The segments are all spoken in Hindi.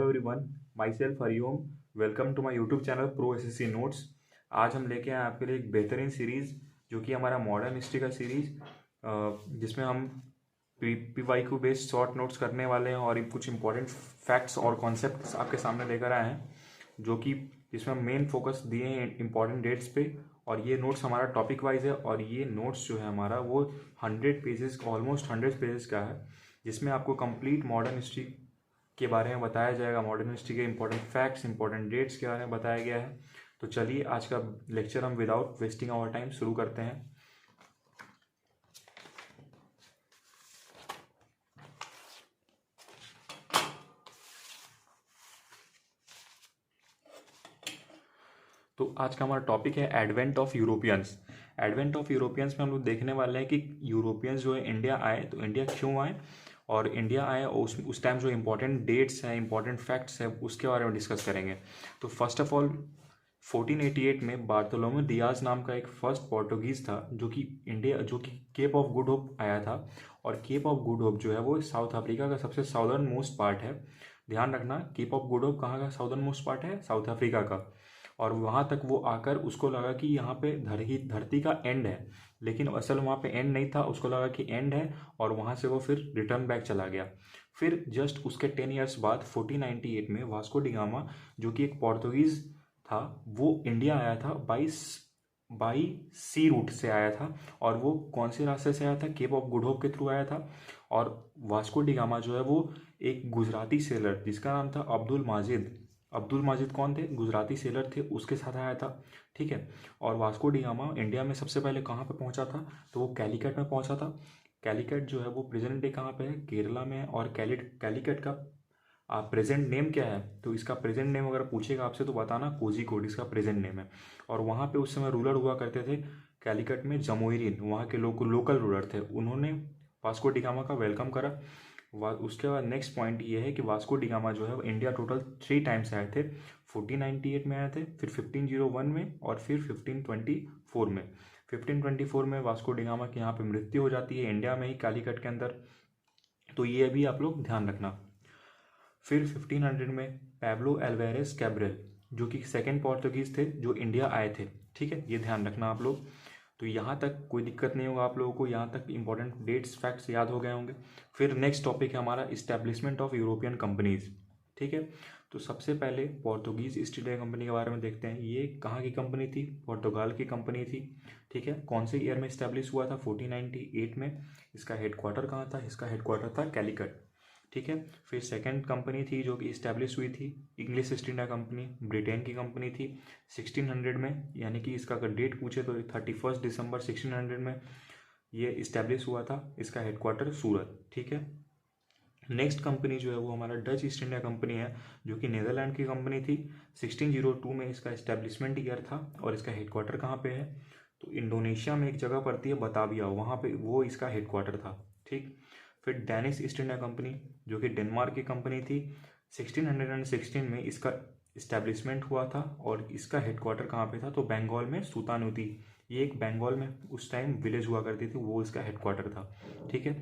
Everyone, myself Hariom. Welcome to my YouTube channel pro SSC notes. आज हम लेके आए आपके लिए एक बेहतरीन सीरीज़ जो कि हमारा मॉडर्न हिस्ट्री का सीरीज़, जिसमें हम पीवाईक्यू बेस्ड शॉर्ट नोट्स करने वाले हैं और कुछ इंपॉर्टेंट फैक्ट्स और कॉन्सेप्ट्स आपके सामने लेकर आए हैं, जो कि जिसमें मेन फोकस दिए हैं इंपॉर्टेंट डेट्स पे। और ये नोट्स हमारा टॉपिक वाइज है और ये नोट्स जो है हमारा वो 100 पेजेस, ऑलमोस्ट 100 पेजेस का है, जिसमें आपको कंप्लीट मॉडर्न हिस्ट्री के बारे में बताया जाएगा। मॉडर्न हिस्ट्री के इंपॉर्टेंट फैक्ट्स, इंपॉर्टेंट डेट्स के बारे में बताया गया है। तो चलिए आज का लेक्चर हम विदाउट वेस्टिंग आवर टाइम शुरू करते हैं। तो आज का हमारा टॉपिक है advent of Europeans. Advent of Europeans में हम लोग देखने वाले हैं कि यूरोपियंस जो है इंडिया आए, तो इंडिया क्यों आए और इंडिया आए और उस टाइम जो इंपॉर्टेंट डेट्स हैं, इंपॉर्टेंट फैक्ट्स हैं, उसके बारे में डिस्कस करेंगे। तो फर्स्ट ऑफ ऑल 1488 में बार्थोलोमे डियाज नाम का एक फर्स्ट पोर्टुगीज़ था जो कि केप ऑफ गुड होप आया था। और केप ऑफ गुड होप जो है वो साउथ अफ्रीका का सबसे साउदर्न मोस्ट पार्ट है। ध्यान रखना, केप ऑफ गुड होप कहाँ का साउदर्न मोस्ट पार्ट है? साउथ अफ्रीका का। और वहाँ तक वो आकर उसको लगा कि यहाँ पे धरती का एंड है, लेकिन असल वहाँ पे एंड नहीं था। उसको लगा कि एंड है और वहाँ से वो फिर रिटर्न बैक चला गया। फिर जस्ट उसके 10 ईयर्स बाद 1498 में वास्को डिगामा, जो कि एक पोर्तुगीज़ था, वो इंडिया आया था। बाई सी रूट से आया था। और वो कौन से रास्ते से आया था? केप ऑफ गुड होप के थ्रू आया था। और वास्को डिगामा जो है वो एक गुजराती सेलर जिसका नाम था अब्दुल माजिद। अब्दुल माजिद कौन थे? गुजराती सेलर थे, उसके साथ आया था। ठीक है। और वास्को डिगामा इंडिया में सबसे पहले कहाँ पे पहुँचा था? तो वो कैलीकट में पहुँचा था। कैलीकट जो है वो प्रेजेंट डे कहाँ पे है? केरला में है। और कैलीकट का प्रेजेंट नेम क्या है? तो इसका प्रेजेंट नेम अगर पूछेगा आपसे तो बताना कोझिकोड इसका प्रेजेंट नेम है। और वहाँ पे उस समय रूलर हुआ करते थे कैलीकट में जमोरिन, वहाँ के लोकल रूलर थे। उन्होंने वास्को डिगामा का वेलकम करा। उसके बाद नेक्स्ट पॉइंट ये है कि वास्को डिगामा जो है वो इंडिया टोटल 3 टाइम्स आए थे। 1498 में आए थे, फिर 1501 में और फिर 1524 में। 1524 में वास्को डिगामा की यहाँ पे मृत्यु हो जाती है इंडिया में ही, कालीकट के अंदर। तो ये भी आप लोग ध्यान रखना। फिर 1500 में पैब्लो एल्वेरेस कैब्रेल, जो कि सेकेंड पोर्तुगीज़ थे जो इंडिया आए थे। ठीक है, ये ध्यान रखना आप लोग। तो यहाँ तक कोई दिक्कत नहीं होगा आप लोगों को, यहाँ तक इंपॉर्टेंट डेट्स फैक्ट्स याद हो गए होंगे। फिर नेक्स्ट टॉपिक है हमारा इस्टेब्लिशमेंट ऑफ यूरोपियन कंपनीज। ठीक है, तो सबसे पहले पोर्तुगीज़ ईस्ट इंडिया कंपनी के बारे में देखते हैं। ये कहाँ की कंपनी थी? पोर्तुगाल की कंपनी थी। ठीक है, कौन से ईयर में इस्टेब्लिश हुआ था? 1498 में। इसका हेडक्वार्टर कहाँ था? इसका हेडक्वार्टर था कैलीकट। ठीक है। फिर सेकंड कंपनी थी जो कि इस्टेब्लिश हुई थी, English east India company, Britain की कंपनी थी 1600 में। यानी कि इसका अगर डेट पूछे तो 31 दिसंबर 1600 में ये इस्टेब्लिश हुआ था। इसका हेडक्वार्टर सूरत। ठीक है। नेक्स्ट कंपनी जो है वो हमारा डच ईस्ट इंडिया कंपनी है, जो कि नीदरलैंड की कंपनी थी। 1602 में इसका इस्टेब्लिशमेंट ईयर था। और इसका हेडक्वार्टर कहाँ पे है? तो इंडोनेशिया में एक जगह पड़ती है बताविया, वहाँ पे वो इसका हेडक्वार्टर था। ठीक। फिर डेनिश ईस्ट इंडिया कंपनी, जो कि डेनमार्क की कंपनी थी, 1616 में इसका इस्टेब्लिशमेंट हुआ था। और इसका हेडक्वार्टर कहाँ पे था? तो बंगाल में सुतानुती, ये एक बंगाल में उस टाइम विलेज हुआ करती थी, वो इसका हेडक्वार्टर था। ठीक है।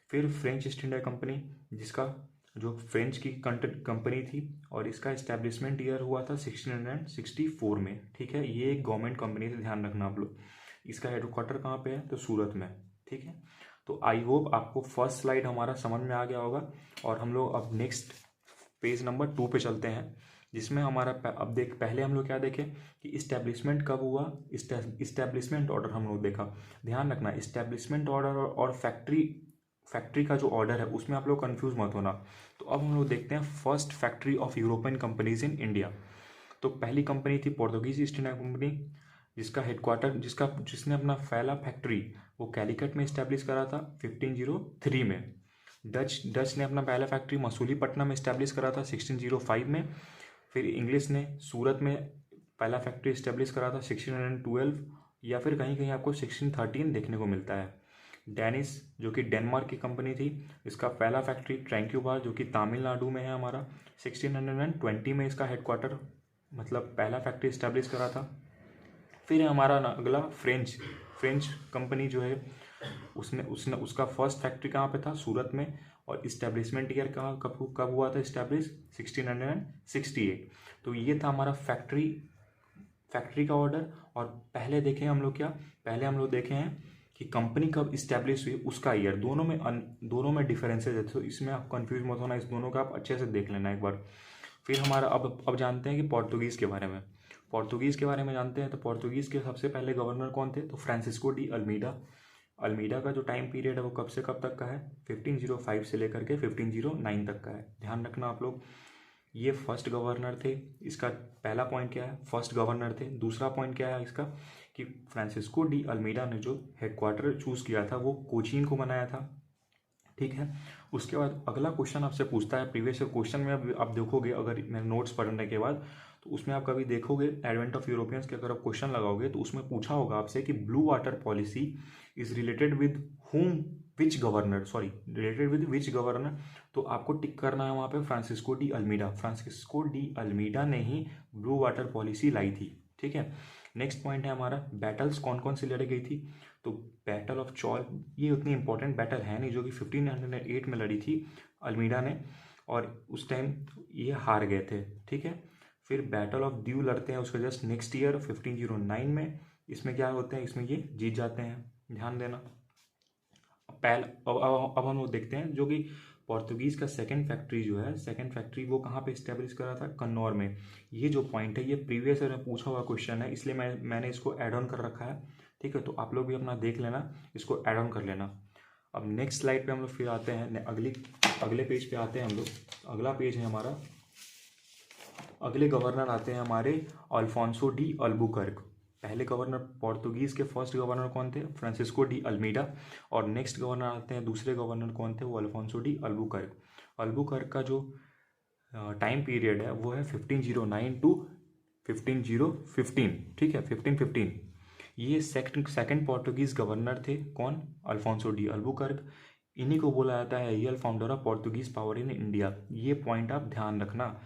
फिर फ्रेंच ईस्ट इंडिया कंपनी, जिसका जो फ्रेंच की कंपनी थी, और इसका इस्टेब्लिशमेंट ईयर हुआ था 1664 में। ठीक है, ये एक गवर्नमेंट कंपनी थी, ध्यान रखना आप लोग। इसका हेडक्वार्टर कहाँ पे है? तो सूरत में। ठीक है। तो आई होप आपको फर्स्ट स्लाइड हमारा समझ में आ गया होगा। और हम लोग अब नेक्स्ट पेज नंबर 2 पे चलते हैं, जिसमें हमारा अब पहले हम लोग क्या देखें कि इस्टेब्लिशमेंट कब हुआ। इस्टेब्लिशमेंट ऑर्डर हम लोग देखा। ध्यान रखना, इस्टेब्लिशमेंट ऑर्डर और फैक्ट्री का जो ऑर्डर है उसमें आप लोग कंफ्यूज मत होना। तो अब हम लोग देखते हैं first factory of European companies in India. तो पहली कंपनी थी पोर्तुगीज ईस्ट इंडिया कंपनी, जिसका हेडक्वार्टर जिसने अपना पहला फैक्ट्री वो कैलीकट में इस्टेब्लिश करा था 1503 में। डच ने अपना पहला फैक्ट्री मसूलीपट्टनम में इस्टेब्लिश करा था 1605 में। फिर इंग्लिश ने सूरत में पहला फैक्ट्री इस्टेब्लिश करा था 1612, या फिर कहीं कहीं आपको 1613 देखने को मिलता है। डेनिस, जो कि डेनमार्क की कंपनी थी, इसका पहला फैक्ट्री ट्रैंक्यूबार, जो कि तमिलनाडु में है हमारा, 1620 में इसका हेडक्वार्टर मतलब पहला फैक्ट्री इस्टेब्लिश करा था। फिर हमारा अगला फ्रेंच कंपनी जो है उसका फर्स्ट फैक्ट्री कहाँ पे था? सूरत में। और इस्टेब्लिशमेंट ईयर कब कब हुआ था इस्टेब्लिश? 1668। तो ये था हमारा फैक्ट्री का ऑर्डर। और पहले देखें हम लोग क्या, पहले हम लोग देखे हैं कि कंपनी कब इस्टेब्लिश हुई उसका ईयर। दोनों में डिफरेंसेज है, तो इसमें आप कंफ्यूज मत होना, इस दोनों का आप अच्छे से देख लेना एक बार। फिर हमारा अब जानते हैं कि पोर्तुगीज़ के बारे में। पोर्तुगीज़ के बारे में जानते हैं, तो पोर्तुगीज़ के सबसे पहले गवर्नर कौन थे? तो फ्रांसिस्को डी अल्मीडा। अल्मीडा का जो टाइम पीरियड है वो कब से कब तक का है? 1505 से लेकर के 1509 तक का है। ध्यान रखना आप लोग, ये फर्स्ट गवर्नर थे। इसका पहला पॉइंट क्या है? फर्स्ट गवर्नर थे। दूसरा पॉइंट क्या है इसका कि फ्रांसिस्को डी अल्मीडा ने जो हेडक्वार्टर चूज़ किया था वो कोचीन को बनाया था। ठीक है, उसके बाद अगला क्वेश्चन आपसे पूछता है, प्रीवियस क्वेश्चन में आप देखोगे अगर मेरे नोट्स पढ़ने के बाद, तो उसमें आप कभी देखोगे एडवेंट ऑफ यूरोपियंस के अगर आप क्वेश्चन लगाओगे तो उसमें पूछा होगा आपसे कि blue water policy is related with which governor. तो आपको टिक करना है वहाँ पे Francisco de Almeida. Francisco de Almeida ने ही ब्लू वाटर पॉलिसी लाई थी। ठीक है, नेक्स्ट पॉइंट है हमारा, बैटल्स कौन कौन सी लड़ी गई थी? तो बैटल ऑफ चॉल, ये उतनी इंपॉर्टेंट बैटल है नहीं, जो कि 1508 में लड़ी थी अल्मीडा ने, और उस टाइम ये हार गए थे। ठीक है, फिर बैटल ऑफ द्यू लड़ते हैं उसके जस्ट नेक्स्ट ईयर 1509 में। इसमें क्या होते हैं, इसमें ये जीत जाते हैं, ध्यान देना। अब हम लोग देखते हैं जो कि पोर्तुगीज़ का सेकंड फैक्ट्री जो है, सेकंड फैक्ट्री वो कहाँ पे इस्टेब्लिश करा था? कन्नौर में। ये जो पॉइंट है ये प्रीवियस ईयर में पूछा हुआ क्वेश्चन है, इसलिए मैंने इसको ऐड ऑन कर रखा है। ठीक है, तो आप लोग भी अपना देख लेना, इसको ऐड ऑन कर लेना। अब नेक्स्ट स्लाइड पे हम लोग फिर आते हैं, अगले पेज पे आते हैं हम लोग। अगला पेज है हमारा, अगले गवर्नर आते हैं हमारे अल्फोंसो डी अल्बुकर्क। पहले गवर्नर पोर्तुगीज़ के फर्स्ट गवर्नर कौन थे? Francisco de Almeida. और नेक्स्ट गवर्नर आते हैं, दूसरे गवर्नर कौन थे? वो अल्फोंसो डी अल्बुकर्क। अल्बुकर्क का जो टाइम पीरियड है वो है 1509 टू 1515। ठीक है, 1515। ये सेकंड पोर्तुगीज़ गवर्नर थे। कौन? Alfonso de Albuquerque. इन्हीं को बोला जाता है real founder of Portuguese power in India. ये पॉइंट आप ध्यान रखना।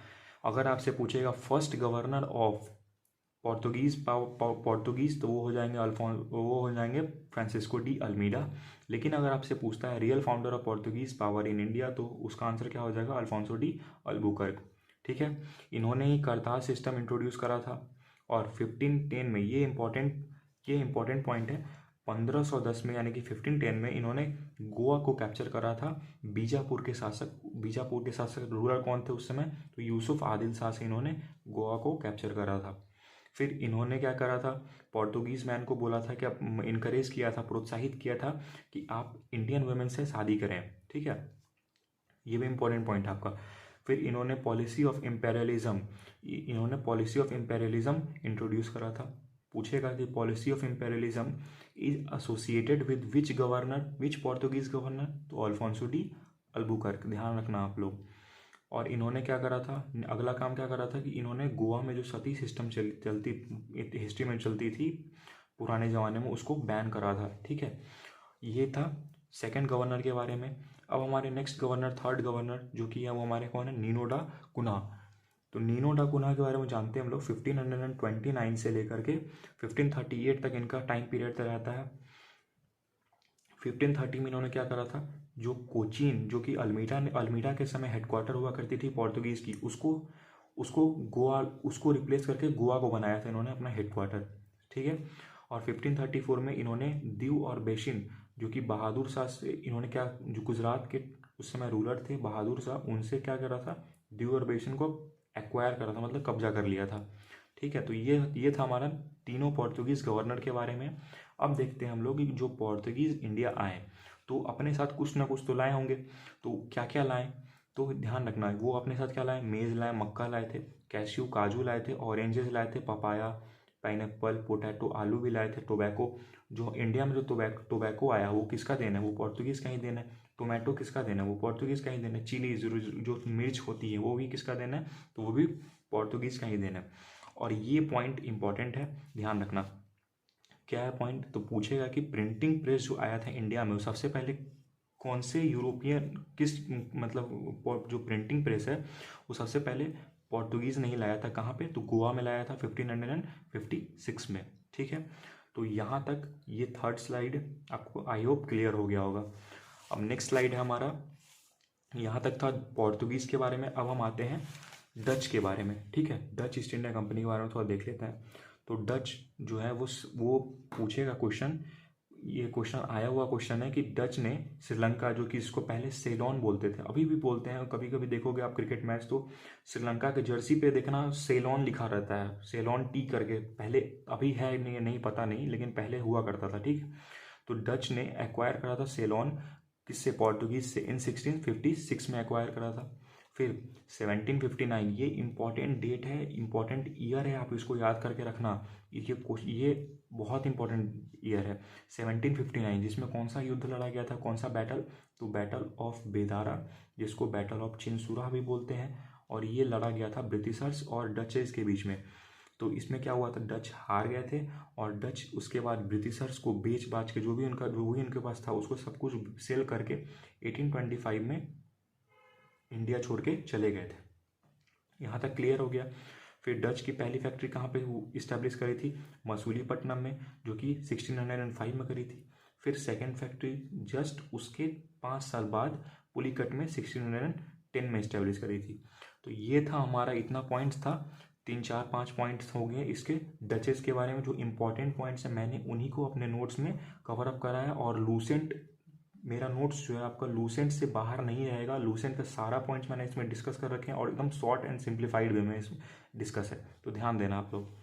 अगर आपसे पूछेगा फर्स्ट गवर्नर ऑफ पोर्तुगीज़ तो वो हो जाएंगे फ्रांसिस्को डी अल्मीडा। लेकिन अगर आपसे पूछता है real founder of Portuguese power in India, तो उसका आंसर क्या हो जाएगा? Alfonso de Albuquerque. ठीक है, इन्होंने ही करताज सिस्टम इंट्रोड्यूस करा था। और 1510 में, ये इंपॉर्टेंट पॉइंट है, 1510 में यानी कि 1510 में इन्होंने गोवा को कैप्चर करा था। बीजापुर के शासक रूलर कौन थे उस समय? तो यूसुफ आदिल शाह से इन्होंने गोवा को कैप्चर करा था। फिर इन्होंने क्या करा था? पोर्तुगीज़ मैन को बोला था कि आप इनकरेज किया था, प्रोत्साहित किया था कि आप इंडियन वुमेन से शादी करें। ठीक है, ये भी इंपॉर्टेंट पॉइंट है आपका। फिर इन्होंने पॉलिसी ऑफ इम्पेरियलिज्म इंट्रोड्यूस करा था। पूछेगा कि policy of imperialism is associated with which Portuguese governor? तो अल्फोंसो डी अल्बुकर्क। ध्यान रखना आप लोग। और इन्होंने क्या करा था, अगला काम क्या करा था कि इन्होंने गोवा में जो सती सिस्टम चलती हिस्ट्री में चलती थी पुराने ज़माने में, उसको बैन करा था। ठीक है, ये था सेकंड गवर्नर के बारे में। अब हमारे नेक्स्ट गवर्नर, थर्ड गवर्नर जो कि है वो हमारे कौन है? नीनो डा कुन्हा। तो नीनो डा कुन्हा के बारे में जानते हैं हम लोग। 1529 से लेकर के 1538 तक इनका टाइम पीरियड रहता है। 1530 में इन्होंने क्या करा था, जो कोचीन, जो कि अल्मीडा के समय हेडक्वार्टर हुआ करती थी पोर्तुगीज़ की, उसको रिप्लेस करके गोवा को बनाया था इन्होंने अपना हेडक्वार्टर। ठीक है, और 1534 में इन्होंने दीव और बेशिन, जो कि बहादुर शाह से इन्होंने क्या, जो गुजरात के उस समय रूलर थे बहादुर शाह, उनसे क्या करा था? दीव और बेशिन को एक्वायर करा था, मतलब कब्जा कर लिया था। ठीक है, तो ये था हमारा तीनों पोर्तुगीज़ गवर्नर के बारे में। अब देखते हैं हम लोग कि जो पोर्तुगीज़ इंडिया आए तो अपने साथ कुछ ना कुछ तो लाए होंगे। तो क्या क्या लाए, तो ध्यान रखना, वो अपने साथ क्या लाए? मेज़ लाए, मक्का लाए थे, कैश्यू काजू लाए थे, ऑरेंजेस लाए थे, पपाया, पाइनएप्पल, पोटैटो, आलू भी लाए थे, टोबैको। जो इंडिया में जो टोबैको आया वो किसका देना है? वो पोर्तुगीज़ का ही देना है। टोमेटो किसका देना है? वो पोर्तुगीज़ का ही देना है। चिली जो मिर्च होती है वो भी किसका देना है? तो वो भी पोर्तुगीज़ का ही देना है। और ये पॉइंट इंपॉर्टेंट है, ध्यान रखना। क्या है पॉइंट? तो पूछेगा कि प्रिंटिंग प्रेस जो आया था इंडिया में वो सबसे पहले कौन से यूरोपियन मतलब जो प्रिंटिंग प्रेस है वो सबसे पहले पोर्तुगीज़ नहीं लाया था। कहाँ पे? तो गोवा में लाया था 1556 में। ठीक है, तो यहाँ तक ये थर्ड स्लाइड आपको आई होप क्लियर हो गया होगा। अब नेक्स्ट स्लाइड है हमारा यहाँ तक था पोर्तुगीज़ के बारे में। अब हम आते हैं डच के बारे में। ठीक है, डच ईस्ट इंडिया कंपनी के बारे में थोड़ा देख लेते हैं। तो डच जो है वो पूछेगा क्वेश्चन, ये क्वेश्चन आया हुआ क्वेश्चन है कि डच ने श्रीलंका, जो कि इसको पहले सेलोन बोलते थे, अभी भी बोलते हैं, कभी कभी देखोगे आप क्रिकेट मैच तो श्रीलंका के जर्सी पे देखना सेलोन लिखा रहता है, सेलोन टी करके। पहले, अभी है नहीं, नहीं पता नहीं, लेकिन पहले हुआ करता था। ठीक, तो डच ने एक्वायर करा था सेलोन, किससे? पोर्तुगीज से, इन 1656 में एक्वायर करा था। फिर 1759, ये इंपॉर्टेंट डेट है, इंपॉर्टेंट ईयर है, आप इसको याद करके रखना। ये बहुत इंपॉर्टेंट ईयर है 1759, जिसमें कौन सा युद्ध लड़ा गया था, कौन सा बैटल? तो बैटल ऑफ बेदारा, जिसको बैटल ऑफ चिनसुरा भी बोलते हैं, और ये लड़ा गया था ब्रिटिशर्स और डचेस के बीच में। तो इसमें क्या हुआ था, डच हार गए थे, और डच उसके बाद ब्रिटिशर्स को बेच बाच के जो भी उनके पास था उसको सब कुछ सेल करके 1825 में इंडिया छोड़ के चले गए थे। यहाँ तक क्लियर हो गया। फिर डच की पहली फैक्ट्री कहाँ पे इस्टेब्लिश करी थी? मसूलीपट्टनम में, जो कि 1605 में करी थी। फिर सेकेंड फैक्ट्री जस्ट उसके 5 साल बाद पुलिकट में 1610 में इस्टेब्लिश करी थी। तो ये था हमारा, इतना पॉइंट्स था, 3 4 5 पॉइंट्स हो गए इसके डचेस के बारे में। जो इंपॉर्टेंट पॉइंट्स हैं मैंने उन्हीं को अपने नोट्स में कवर अप करा है, और लूसेंट, मेरा नोट्स जो है आपका लूसेंट से बाहर नहीं रहेगा। लूसेंट का सारा पॉइंट्स मैंने इसमें डिस्कस कर रखे हैं, और एकदम शॉर्ट एंड सिंप्लीफाइड वे में इसमें डिस्कस है, तो ध्यान देना आप लोग।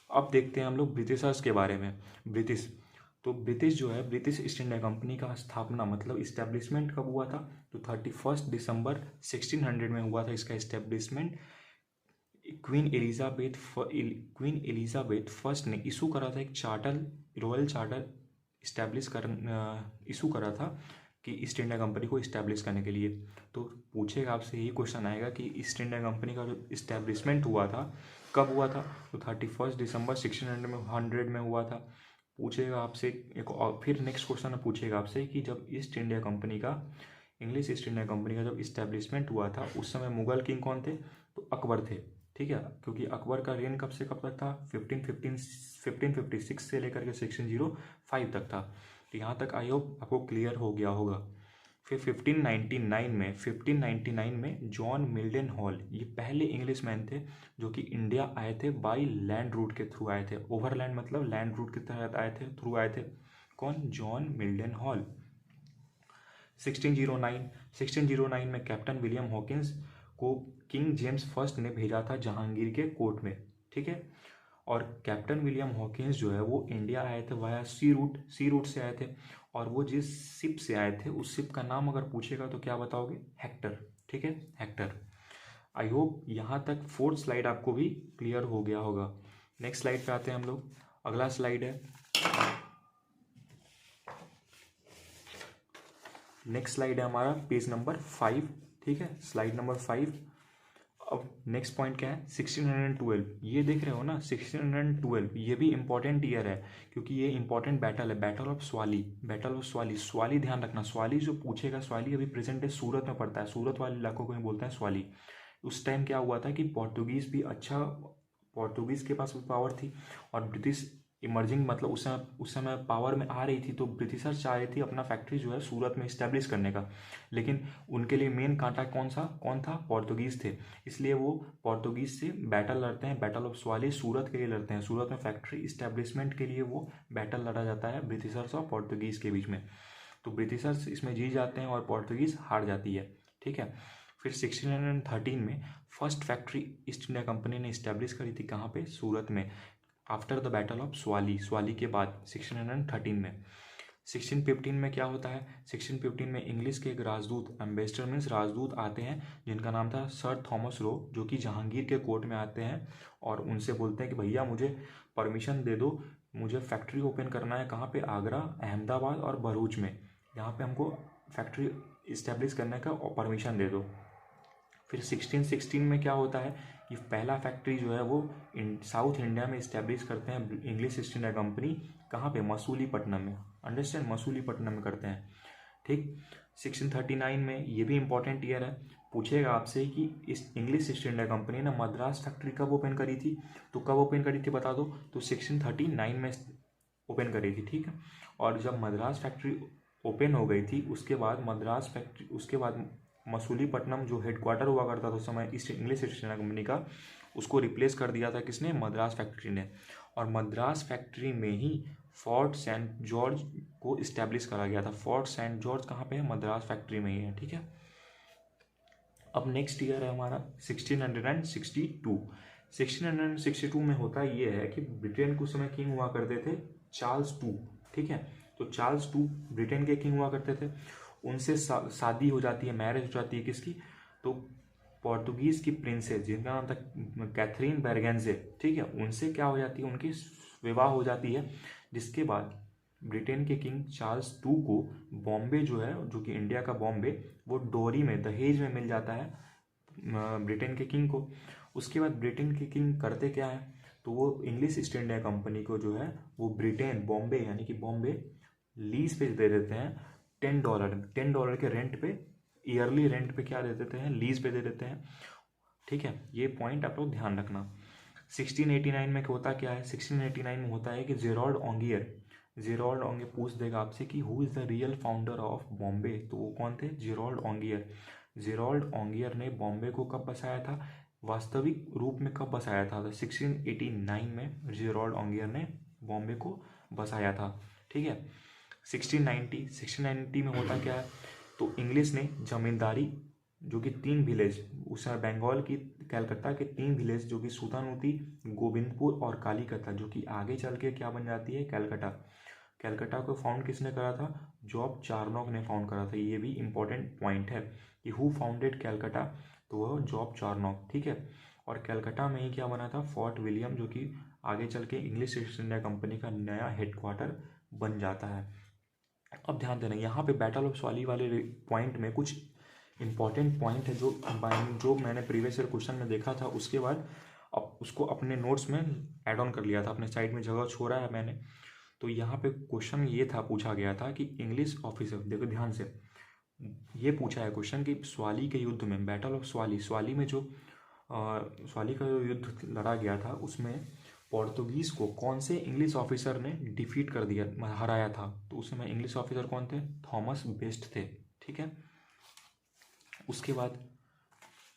अब देखते हैं हम लोग ब्रिटिशर्स के बारे में। ब्रिटिश, तो ब्रिटिश जो है, ब्रिटिश ईस्ट इंडिया कंपनी का स्थापना मतलब इस्टेब्लिशमेंट कब हुआ था? तो 31 दिसंबर 1600 में हुआ था इसका इस्टेब्लिशमेंट। क्वीन एलिजाबेथ फर्स्ट ने इशू करा था एक चार्टर, रॉयल चार्टर इशू करा था कि ईस्ट इंडिया कंपनी को इस्टेब्लिश करने के लिए। तो पूछेगा आपसे, यही क्वेश्चन आएगा कि ईस्ट इंडिया कंपनी का जो इस्टेब्लिशमेंट हुआ था कब हुआ था? तो 31 दिसंबर 1600 में हुआ था। पूछेगा आपसे एक और, फिर नेक्स्ट क्वेश्चन में पूछेगा आपसे कि जब ईस्ट इंडिया कंपनी का, इंग्लिश ईस्ट इंडिया कंपनी का जब इस्टेब्लिशमेंट हुआ था उस समय मुगल किंग कौन थे? तो अकबर थे। ठीक है, क्योंकि अकबर का रेन कब से कब तक था? 1556 से लेकर के 1605 तक था। तो यहाँ तक आई होप आपको क्लियर हो गया होगा। फिर 1599 में जॉन मिल्डन हॉल, ये पहले इंग्लिशमैन थे जो कि इंडिया आए थे बाई लैंड रूट के थ्रू आए थे। ओवरलैंड मतलब लैंड रूट के तहत आए थे, थ्रू आए थे। कौन? John मिल्डन hall. 1609 में कैप्टन विलियम हॉकिंस को किंग जेम्स फर्स्ट ने भेजा था जहांगीर के कोर्ट में। ठीक है, और कैप्टन विलियम हॉकिंस जो है वो इंडिया आए थे वाया सी रूट से आए थे, और वो जिस शिप से आए थे उस शिप का नाम अगर पूछेगा तो क्या बताओगे? हेक्टर। ठीक है, हेक्टर। आई होप यहाँ तक 4th स्लाइड आपको भी क्लियर हो गया होगा। नेक्स्ट स्लाइड पे आते हैं हम लोग। अगला स्लाइड है, नेक्स्ट स्लाइड है हमारा पेज नंबर 5। ठीक है, स्लाइड नंबर 5। अब नेक्स्ट पॉइंट क्या है? 1612। ये देख रहे हो ना, 1612, ये भी इंपॉर्टेंट ईयर है क्योंकि ये इंपॉर्टेंट बैटल है, battle of Swally. Battle of Swally, Swally ध्यान रखना, स्वाली जो पूछेगा, स्वाली अभी प्रेजेंट है सूरत में पड़ता है, सूरत वाले इलाकों को ही बोलते हैं स्वाली। उस टाइम क्या हुआ था कि पोर्तुगीज़ के पास भी पावर थी, और ब्रिटिश इमर्जिंग, मतलब उस समय पावर में आ रही थी। तो ब्रिटिशर्स चाह रही थी अपना फैक्ट्री जो है सूरत में इस्टेब्लिश करने का, लेकिन उनके लिए मेन कांटा कौन था? पोर्तुगीज़ थे। इसलिए वो पोर्तुगीज़ से बैटल लड़ते हैं, बैटल ऑफ स्वाली सूरत के लिए लड़ते हैं। सूरत में फैक्ट्री इस्टेब्लिशमेंट के लिए वो बैटल लड़ा जाता है ब्रिटिशर्स और पोर्तुगीज़ के बीच में। तो ब्रिटिशर्स इसमें जीत जाते हैं और पोर्तुगीज़ हार जाती है। ठीक है, फिर 1613 में first factory east India company ने इस्टेब्लिश करी थी, कहाँ पे? सूरत में, after the battle of Swally के बाद 1613 में। 1615 में क्या होता है? 1615 में इंग्लिश के एक राजदूत, एम्बेसडर मीन्स राजदूत आते हैं, जिनका नाम था सर थॉमस रो, जो कि जहांगीर के कोर्ट में आते हैं और उनसे बोलते हैं कि भैया मुझे परमिशन दे दो, मुझे फैक्ट्री ओपन करना है। कहाँ पे? आगरा, अहमदाबाद और भरूच में, यहाँ पे हमको फैक्ट्री इस्टेब्लिश करने का परमिशन दे दो। फिर 1616 में क्या होता है कि पहला फैक्ट्री जो है वो साउथ इंडिया में इस्टेब्लिश करते हैं इंग्लिश ईस्ट इंडिया कंपनी। कहाँ पे? मसूलीपट्टनम में। अंडरस्टैंड, मसूलीपट्टनम में करते हैं। ठीक, 1639 में, ये भी इंपॉर्टेंट ईयर है, पूछेगा आपसे कि इस इंग्लिश ईस्ट इंडिया कंपनी ने मद्रास फैक्ट्री कब ओपन करी थी? तो कब ओपन करी थी बता दो? तो 1639 में ओपन करी थी। ठीक है, और जब मद्रास फैक्ट्री ओपन हो गई थी उसके बाद मसूलीपट्टनम जो हेडक्वार्टर हुआ करता था उस समय east English east India company का, उसको रिप्लेस कर दिया था किसने, मद्रास फैक्ट्री ने। और मद्रास फैक्ट्री में ही फोर्ट सेंट जॉर्ज को इस्टेब्लिश करा गया था। फोर्ट सेंट जॉर्ज कहाँ पे है, मद्रास फैक्ट्री में ही है, ठीक है। अब नेक्स्ट ईयर है हमारा 1662। 1662 में होता ये है कि ब्रिटेन के उस समय किंग हुआ करते थे चार्ल्स टू, ठीक है। तो चार्ल्स टू ब्रिटेन के किंग हुआ करते थे, उनसे शादी हो जाती है, मैरिज हो जाती है किसकी, तो पोर्तुगीज़ की प्रिंसेस जिनका नाम था कैथरीन बेरगेंजे, ठीक है, उनसे क्या हो जाती है, उनकी विवाह हो जाती है। जिसके बाद ब्रिटेन के किंग चार्ल्स टू को बॉम्बे जो है, जो कि इंडिया का बॉम्बे, वो डोरी में दहेज में मिल जाता है ब्रिटेन के किंग को। उसके बाद ब्रिटेन के किंग करते क्या है, तो वो इंग्लिश ईस्ट इंडिया कंपनी को जो है वो ब्रिटेन बॉम्बे यानी कि बॉम्बे लीज पे दे देते हैं $10 के रेंट पे, ईयरली रेंट पे क्या दे देते हैं, लीज पे दे देते हैं, ठीक है। ये पॉइंट आप लोग ध्यान रखना। 1689 में होता क्या है, 1689 में होता है कि जेरोल्ड ऑंगियर पूछ देगा आपसे कि who is the real founder of Bombay, तो वो कौन थे, जेरोल्ड ऑंगियर ने बॉम्बे को कब बसाया था, वास्तविक रूप में कब बसाया था, तो 1689 में जेरोल्ड ऑंगियर ने बॉम्बे को बसाया था, ठीक है। 1690 में होता क्या है, तो इंग्लिश ने जमींदारी जो कि 3 विलेज उस समय बंगाल की कलकत्ता के 3 विलेज जो कि सुतानुती, गोविंदपुर और कालीकता, जो कि आगे चल के क्या बन जाती है, कलकत्ता को फाउंड किसने करा था, जॉब चार्नॉक ने फाउंड करा था। ये भी इंपॉर्टेंट पॉइंट है कि हु फाउंडेड कलकत्ता, तो वह जॉब चार्नॉक, ठीक है। और कलकत्ता में ही क्या बना था, फोर्ट विलियम, जो कि आगे चल के इंग्लिश ईस्ट इंडिया कंपनी का नया हेडक्वार्टर बन जाता है। अब ध्यान देना, यहाँ पे बैटल ऑफ स्वाली वाले पॉइंट में कुछ इंपॉर्टेंट पॉइंट है जो मैंने प्रीवियस ईयर क्वेश्चन में देखा था, उसके बाद अब उसको अपने नोट्स में ऐड ऑन कर लिया था, अपने साइड में जगह छोड़ा है मैंने। तो यहाँ पे क्वेश्चन ये था, पूछा गया था कि इंग्लिश ऑफिसर, देखो ध्यान से, ये पूछा है क्वेश्चन कि स्वाली के युद्ध में, बैटल ऑफ स्वाली में जो स्वाली का जो युद्ध लड़ा गया था उसमें पोर्तुगीज़ को कौन से इंग्लिश ऑफिसर ने डिफीट कर दिया, हराया था, तो उस समय इंग्लिश ऑफिसर कौन थे, थॉमस बेस्ट थे, ठीक है। उसके बाद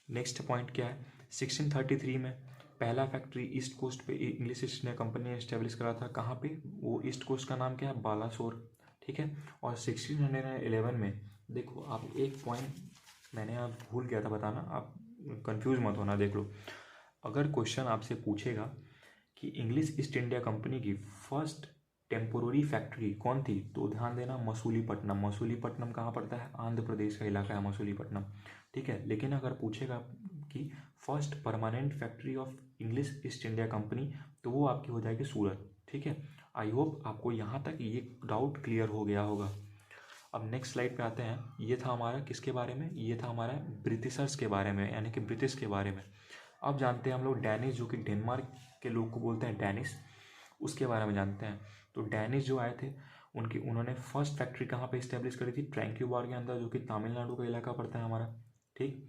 नेक्स्ट पॉइंट क्या है, 1633 में पहला फैक्ट्री ईस्ट कोस्ट पे इंग्लिश ईस्ट इंडिया कंपनी ने इस्टेब्लिश करा था, कहाँ पे, वो ईस्ट कोस्ट का नाम क्या है, बालासोर, ठीक है। और 1611 में देखो, आप एक पॉइंट मैंने आप भूल गया था बताना, आप कंफ्यूज मत होना, देख लो। अगर क्वेश्चन आपसे पूछेगा कि इंग्लिश ईस्ट इंडिया कंपनी की फर्स्ट टेम्पोररी फैक्ट्री कौन थी, तो ध्यान देना मसूलीपट्टनम कहाँ पड़ता है, आंध्र प्रदेश का इलाका है मसूलीपट्टनम, ठीक है। लेकिन अगर पूछेगा कि first permanent factory of English east India company, तो वो आपकी हो जाएगी सूरत, ठीक है। आई होप आपको यहाँ तक ये डाउट क्लियर हो गया होगा। अब नेक्स्ट स्लाइड पे आते हैं, ये था हमारा किसके बारे में, ये था हमारा ब्रिटिशर्स के बारे में, यानी कि ब्रिटिश के बारे में। अब जानते हैं हम लोग डैनिश, जो कि डेनमार्क के लोग को बोलते हैं डैनिश, उसके बारे में जानते हैं। तो डैनिश जो आए थे उन्होंने फर्स्ट फैक्ट्री कहाँ पे इस्टेब्लिश करी थी, ट्रैंक्यूबार के अंदर, जो कि तमिलनाडु का इलाका पड़ता है हमारा, ठीक।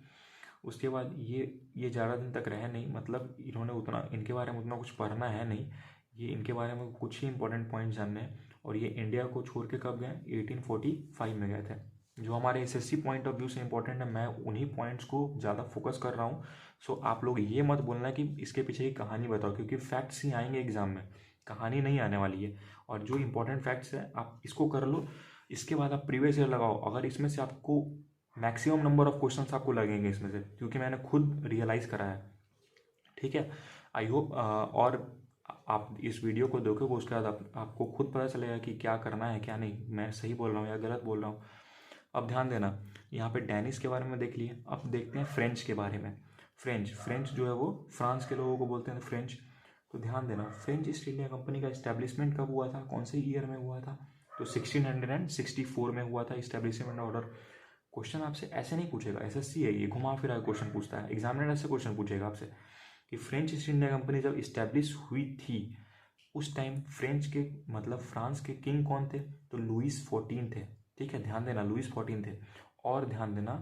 उसके बाद ये ज़्यादा दिन तक रहे नहीं, मतलब इन्होंने उतना, इनके बारे में उतना कुछ पढ़ना है नहीं, ये इनके बारे में कुछ ही इंपॉर्टेंट पॉइंट जानने हैं। और ये इंडिया को छोड़ के कब गए, 1845 में गए थे। जो हमारे एसएससी पॉइंट ऑफ व्यू से इंपॉर्टेंट है, मैं उन्हीं पॉइंट्स को ज़्यादा फोकस कर रहा हूँ। सो आप लोग ये मत बोलना कि इसके पीछे की कहानी बताओ, क्योंकि फैक्ट्स ही आएंगे एग्जाम में, कहानी नहीं आने वाली है। और जो इंपॉर्टेंट फैक्ट्स है आप इसको कर लो, इसके बाद आप प्रीवियस ईयर लगाओ। अगर इसमें से आपको मैक्सिमम नंबर ऑफ क्वेश्चंस आपको लगेंगे इसमें से, क्योंकि मैंने खुद रियलाइज़ करा है, ठीक है। आई होप और आप इस वीडियो को देखोगे, उसके बाद आपको खुद पता चलेगा कि क्या करना है क्या नहीं, मैं सही बोल रहा हूँ या गलत बोल रहा हूँ। अब ध्यान देना, यहाँ पे डैनिश के बारे में देख लिए, अब देखते हैं फ्रेंच के बारे में। फ्रेंच जो है वो फ्रांस के लोगों को बोलते हैं फ्रेंच। तो ध्यान देना, फ्रेंच ईस्ट इंडिया कंपनी का इस्टेब्लिशमेंट कब हुआ था, कौन से ईयर में हुआ था, तो 1664 में हुआ था इस्टेब्लिशमेंट ऑर्डर। क्वेश्चन आपसे ऐसे नहीं पूछेगा, एसएससी है ये, घुमा फिरा क्वेश्चन पूछता है, एग्जामिनर ऐसे क्वेश्चन पूछेगा आपसे कि फ्रेंच ईस्ट इंडिया कंपनी जब इस्टेब्लिश हुई थी उस टाइम फ्रेंच के मतलब फ्रांस के किंग कौन थे, तो लुइस 14 थे, ठीक है। ध्यान देना, लुइस 14 थे। और ध्यान देना,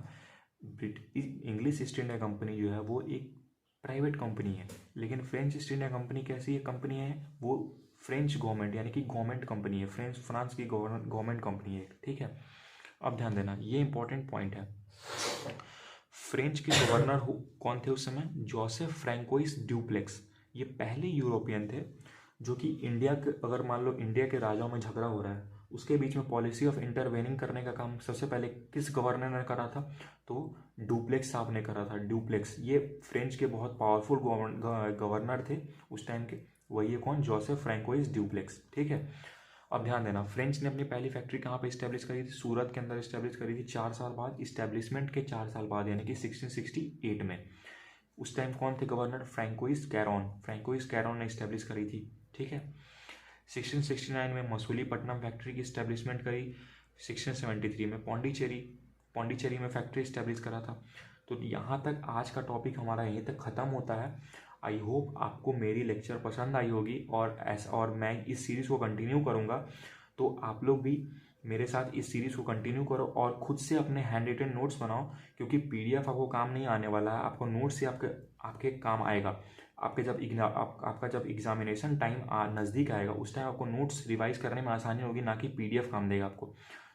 इंग्लिश ईस्ट इंडिया कंपनी जो है वो एक प्राइवेट कंपनी है, लेकिन फ्रेंच ईस्ट इंडिया कंपनी कैसी एक कंपनी है, वो फ्रेंच गवर्नमेंट यानी कि गवर्नमेंट कंपनी है, फ्रांस की गवर्नमेंट कंपनी है, ठीक है। अब ध्यान देना, ये इंपॉर्टेंट पॉइंट है। फ्रेंच के गवर्नर कौन थे उस समय? Joseph François Dupleix. ये पहले यूरोपियन थे जो कि इंडिया के, अगर मान लो इंडिया के राजाओं में झगड़ा हो रहा है, उसके बीच में पॉलिसी ऑफ इंटरवेनिंग करने का काम सबसे पहले किस गवर्नर ने करा था? तो ड्यूप्लेक्स साहब ने करा था। ड्यूप्लेक्स ये फ्रेंच के बहुत पावरफुल गवर्नर थे उस टाइम के। वही है कौन? Joseph François Dupleix. ठीक है, अब ध्यान देना, फ्रेंच ने अपनी पहली फैक्ट्री कहाँ पे इस्टेब्लिश करी थी? सूरत के अंदर इस्टेब्लिश करी थी 4 साल बाद, इस्टेब्लिशमेंट के 4 साल बाद, यानी कि 1668 में। उस टाइम कौन थे गवर्नर? फ्रैंकोइस कैरॉन। फ्रैंकोइस कैरॉन ने इस्टेब्लिश करी थी। ठीक है, 1669 में मसूलीपट्टनम फैक्ट्री की इस्टेब्लिशमेंट करी। 1673 में पौंडीचेरी में फैक्ट्री इस्टेब्लिश करा था। तो यहाँ तक आज का टॉपिक हमारा यहीं तक ख़त्म होता है। आई होप आपको मेरी लेक्चर पसंद आई होगी और मैं इस सीरीज़ को कंटिन्यू करूँगा। तो आप लोग भी मेरे साथ इस सीरीज़ को कंटिन्यू करो और खुद से अपने हैंड रिटन नोट्स बनाओ, क्योंकि पीडीएफ आपको काम नहीं आने वाला है, आपको नोट्स से आपके काम आएगा। आपके जब आपका जब एग्जामिनेशन टाइम नज़दीक आएगा, उस टाइम आपको नोट्स रिवाइज करने में आसानी होगी, ना कि पीडीएफ काम देगा आपको।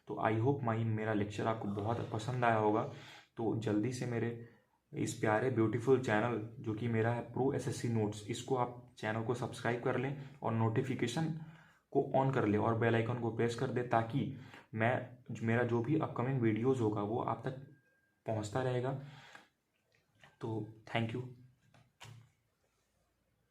तो आई होप मेरा लेक्चर आपको बहुत पसंद आया होगा। तो जल्दी से मेरे इस प्यारे ब्यूटीफुल चैनल जो कि मेरा है प्रो एसएससी नोट्स, इसको आप चैनल को सब्सक्राइब कर लें और नोटिफिकेशन को ऑन कर ले और बेल आइकन को प्रेस कर दे, ताकि मेरा जो भी अपकमिंग वीडियोस होगा वो आप तक पहुंचता रहेगा। तो थैंक यू।